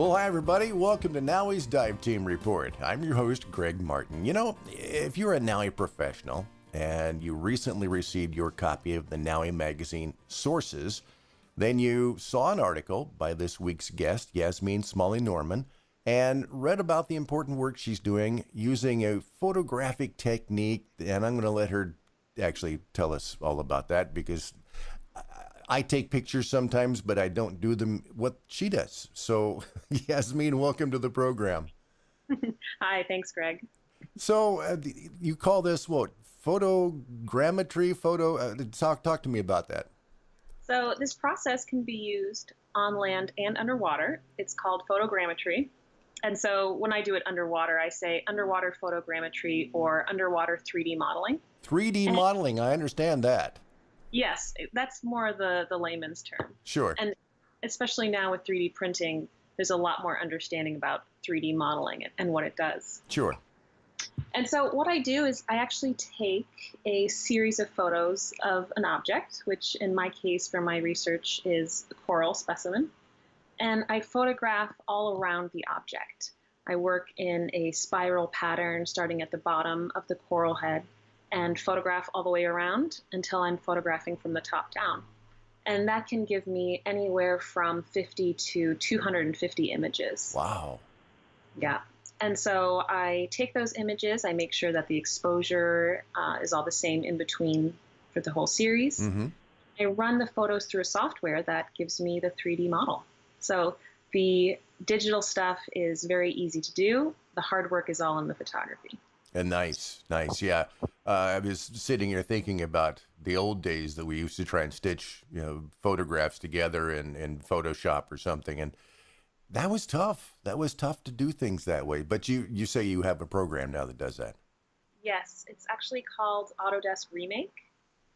Well, hi, everybody. Welcome to NAUI's Dive Team Report. I'm your host, Greg Martin. You know, if you're a NAUI professional and you recently received your copy of the NAUI magazine Sources, then you saw an article by this week's guest, Yasmeen Smalley-Norman, and read about the important work she's doing using a photographic technique. And I'm going to let her actually tell us all about that, because I take pictures sometimes, but I don't do them what she does. So, Yasmeen, welcome to the program. Hi, thanks, Greg. So, you call this what? Photogrammetry? Talk to me about that. So this process can be used on land and underwater. It's called photogrammetry. And so when I do it underwater, I say underwater photogrammetry or underwater 3D modeling. 3D modeling, I understand that. Yes, that's more the layman's term. Sure. And especially now with 3D printing, there's a lot more understanding about 3D modeling and what it does. Sure. And so what I do is I actually take a series of photos of an object, which in my case for my research is a coral specimen, and I photograph all around the object. I work in a spiral pattern starting at the bottom of the coral head and photograph all the way around until I'm photographing from the top down. And that can give me anywhere from 50 to 250 images. Wow. Yeah. And so I take those images, I make sure that the exposure is all the same in between for the whole series. Mm-hmm. I run the photos through a software that gives me the 3D model. So the digital stuff is very easy to do. The hard work is all in the photography. And nice. Yeah. I was sitting here thinking about the old days that we used to try and stitch, photographs together in Photoshop or something. And that was tough. That was tough to do things that way. But you say you have a program now that does that. Yes, it's actually called Autodesk Remake.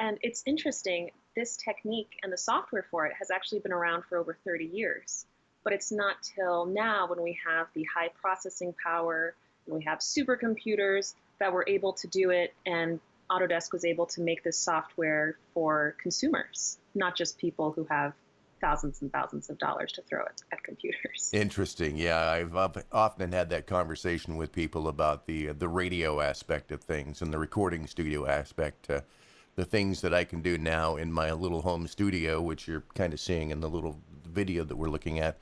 And it's interesting, this technique and the software for it has actually been around for over 30 years. But it's not till now when we have the high processing power, and we have supercomputers that we're able to do it, and Autodesk was able to make this software for consumers, not just people who have thousands and thousands of dollars to throw at computers. Interesting. Yeah, I've often had that conversation with people about the radio aspect of things and the recording studio aspect. The things that I can do now in my little home studio, which you're kind of seeing in the little video that we're looking at,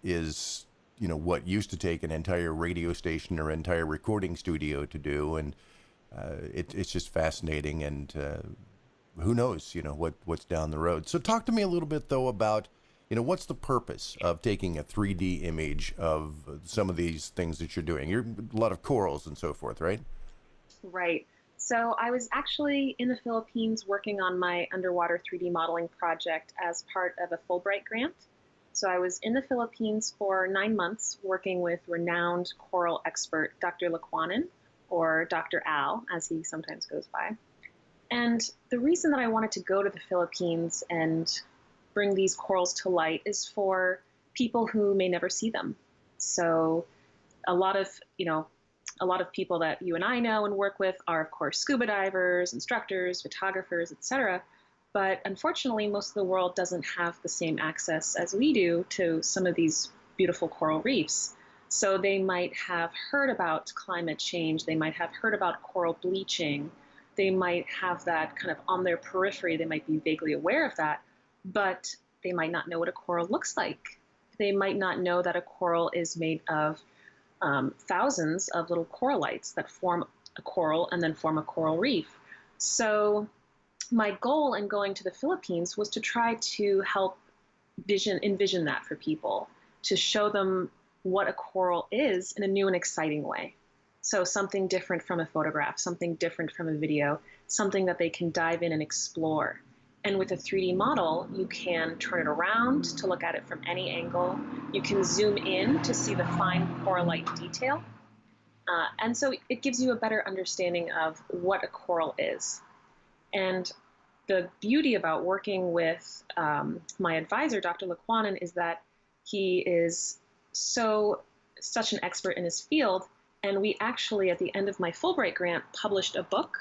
is what used to take an entire radio station or entire recording studio to do, and it's just fascinating. And who knows, what's down the road. So talk to me a little bit, though, about, what's the purpose of taking a 3D image of some of these things that you're doing? You're a lot of corals and so forth, right? Right. So I was actually in the Philippines working on my underwater 3D modeling project as part of a Fulbright grant. So I was in the Philippines for 9 months working with renowned coral expert Dr. Laquanan, or Dr. Al, as he sometimes goes by. And the reason that I wanted to go to the Philippines and bring these corals to light is for people who may never see them. So a lot of people that you and I know and work with are, of course, scuba divers, instructors, photographers, etc. But unfortunately, most of the world doesn't have the same access as we do to some of these beautiful coral reefs. So they might have heard about climate change. They might have heard about coral bleaching. They might have that kind of on their periphery. They might be vaguely aware of that, but they might not know what a coral looks like. They might not know that a coral is made of thousands of little corallites that form a coral and then form a coral reef. So my goal in going to the Philippines was to try to help envision that for people, to show them what a coral is in a new and exciting way. So something different from a photograph, something different from a video, something that they can dive in and explore. And with a 3D model, you can turn it around to look at it from any angle. You can zoom in to see the fine corallite detail. And so it gives you a better understanding of what a coral is. And the beauty about working with my advisor, Dr. Laquanan, is that he is such an expert in his field. And we actually, at the end of my Fulbright grant, published a book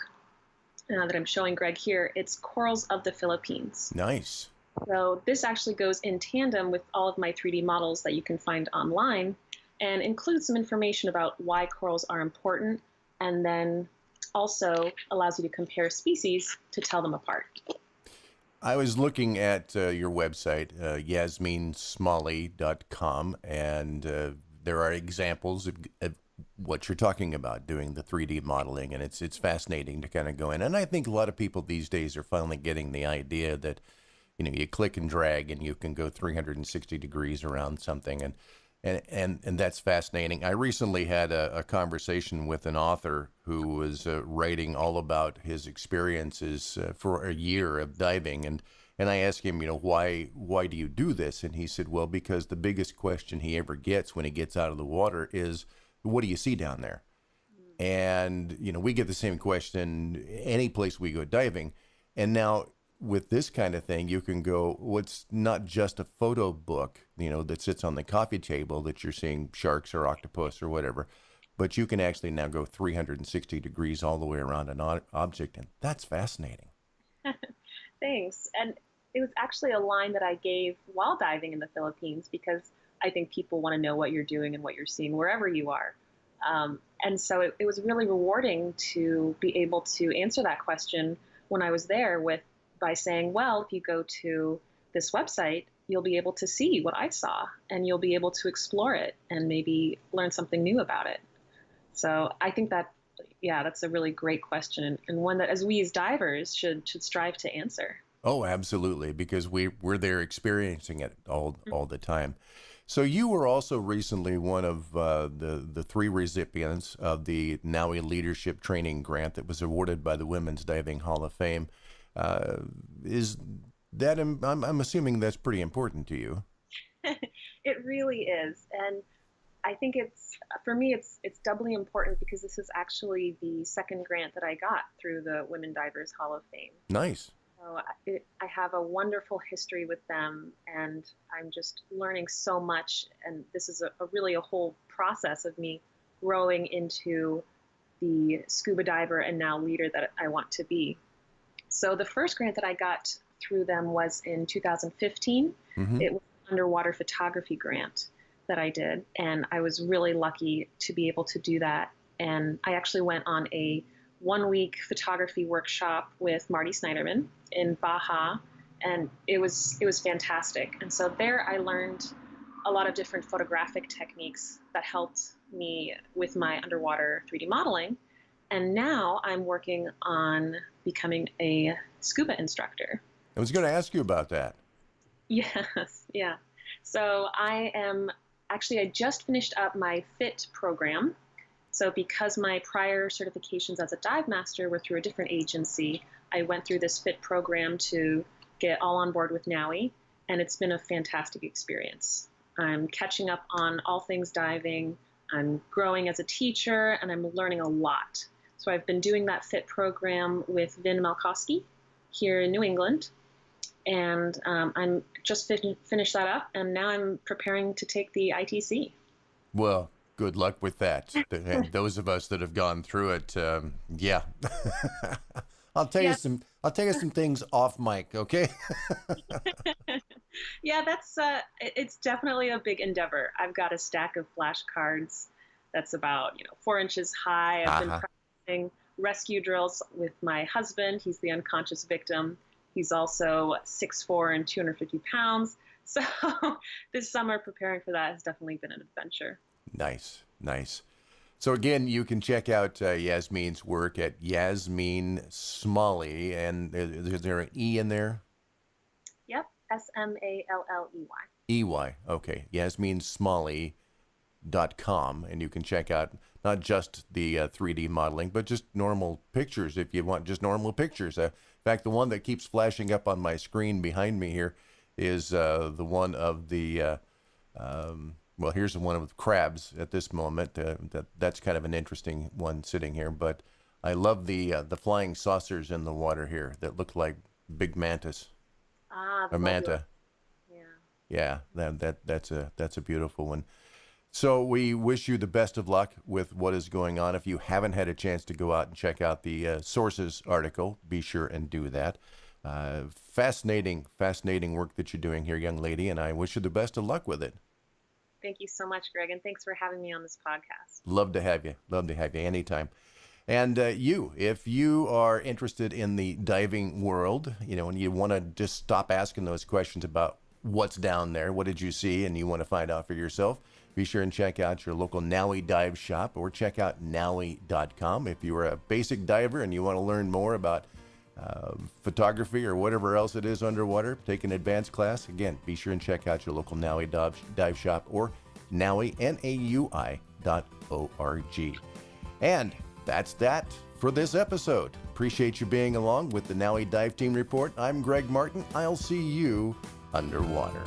that I'm showing Greg here. It's Corals of the Philippines. Nice. So this actually goes in tandem with all of my 3D models that you can find online and includes some information about why corals are important, and then also allows you to compare species to tell them apart. I was looking at your website, yasmeensmalley.com, and there are examples of what you're talking about, doing the 3D modeling, and it's fascinating to kind of go in. And I think a lot of people these days are finally getting the idea that, you click and drag and you can go 360 degrees around something, and that's fascinating. I recently had a conversation with an author who was writing all about his experiences for a year of diving, and I asked him, why do you do this? And he said, well, because the biggest question he ever gets when he gets out of the water is, what do you see down there? And we get the same question any place we go diving, and now with this kind of thing, you can go, what's not just a photo book, that sits on the coffee table that you're seeing sharks or octopus or whatever, but you can actually now go 360 degrees all the way around an object, and that's fascinating. Thanks. And it was actually a line that I gave while diving in the Philippines, because I think people want to know what you're doing and what you're seeing wherever you are. And so it was really rewarding to be able to answer that question when I was there by saying, well, if you go to this website, you'll be able to see what I saw, and you'll be able to explore it and maybe learn something new about it. So I think that, yeah, that's a really great question, and one that as we as divers should strive to answer. Oh, absolutely, because we're there experiencing it all the time. So you were also recently one of the three recipients of the NAUI Leadership Training Grant that was awarded by the Women's Diving Hall of Fame. Is that, I'm assuming that's pretty important to you. It really is. And I think for me, it's doubly important because this is actually the second grant that I got through the Women Divers Hall of Fame. Nice. So I have a wonderful history with them, and I'm just learning so much. And this is really a whole process of me growing into the scuba diver and now leader that I want to be. So the first grant that I got through them was in 2015. Mm-hmm. It was an underwater photography grant that I did, and I was really lucky to be able to do that. And I actually went on a 1-week photography workshop with Marty Snyderman in Baja, and it was fantastic. And so there I learned a lot of different photographic techniques that helped me with my underwater 3D modeling. And now I'm working on becoming a scuba instructor. I was going to ask you about that. Yes, yeah. So I just finished up my FIT program. So because my prior certifications as a dive master were through a different agency, I went through this FIT program to get all on board with NAUI, and it's been a fantastic experience. I'm catching up on all things diving, I'm growing as a teacher, and I'm learning a lot. So I've been doing that FIT program with Vin Malkowski here in New England, and I'm just finished that up, and now I'm preparing to take the ITC. Well, good luck with that. And those of us that have gone through it, yeah. I'll tell you some things off mic, okay? Yeah, it's definitely a big endeavor. I've got a stack of flashcards that's about 4 inches high. I've been practicing rescue drills with my husband. He's the unconscious victim. He's also 6'4" and 250 pounds. So this summer preparing for that has definitely been an adventure. Nice. So again, you can check out Yasmeen's work at Yasmeen Smalley, and is there an E in there? Yep, Smalley. EY, okay. Yasmeensmalley.com, and you can check out not just the 3D modeling, but just normal pictures if you want just normal pictures. In fact, the one that keeps flashing up on my screen behind me here is the one of the, well, here's the one of crabs at this moment. That's kind of an interesting one sitting here, but I love the flying saucers in the water here that look like big mantis. Or manta. Yeah, that's a beautiful one. So we wish you the best of luck with what is going on. If you haven't had a chance to go out and check out the Sources article, be sure and do that. Fascinating work that you're doing here, young lady, and I wish you the best of luck with it. Thank you so much, Greg, and thanks for having me on this podcast. Love to have you. Love to have you anytime. And if you are interested in the diving world, and you want to just stop asking those questions about what's down there, what did you see, and you want to find out for yourself, be sure and check out your local NAUI dive shop or check out NAUI.com. If you are a basic diver and you want to learn more about photography or whatever else it is underwater, take an advanced class, again, be sure and check out your local NAUI dive shop or NAUI, NAUI.org. And that's that for this episode. Appreciate you being along with the NAUI Dive Team Report. I'm Greg Martin. I'll see you underwater.